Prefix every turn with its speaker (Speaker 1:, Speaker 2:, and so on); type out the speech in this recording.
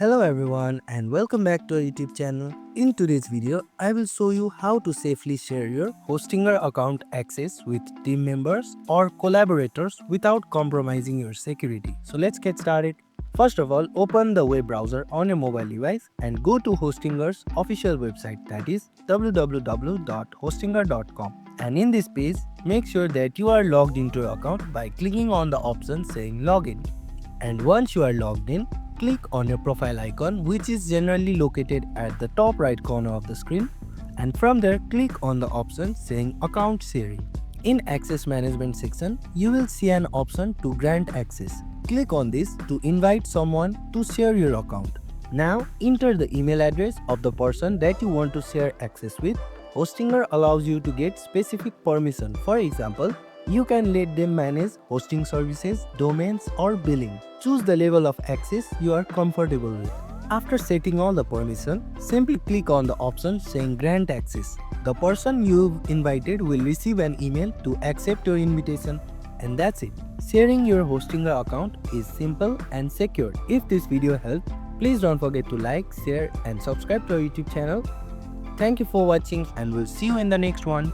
Speaker 1: Hello everyone and welcome back to our YouTube channel. In today's video, I will show you how to safely share your Hostinger account access with team members or collaborators without compromising your security. So let's get started. First of all, open the web browser on your mobile device and go to Hostinger's official website, that is www.hostinger.com. And in this page, make sure that you are logged into your account by clicking on the option saying login. And once you are logged in, click on your profile icon, which is generally located at the top right corner of the screen, and from there click on the option saying account sharing. In access management section, you will see an option to grant access. Click on this to invite someone to share your account. Now enter the email address of the person that you want to share access with. Hostinger allows you to get specific permission. For example, you can let them manage hosting services, domains, or billing. Choose the level of access you are comfortable with. After setting all the permission, simply click on the option saying grant access. The person you've invited will receive an email to accept your invitation. And that's it. Sharing your Hostinger account is simple and secure. If this video helped, please don't forget to like, share, and subscribe to our YouTube channel. Thank you for watching and we'll see you in the next one.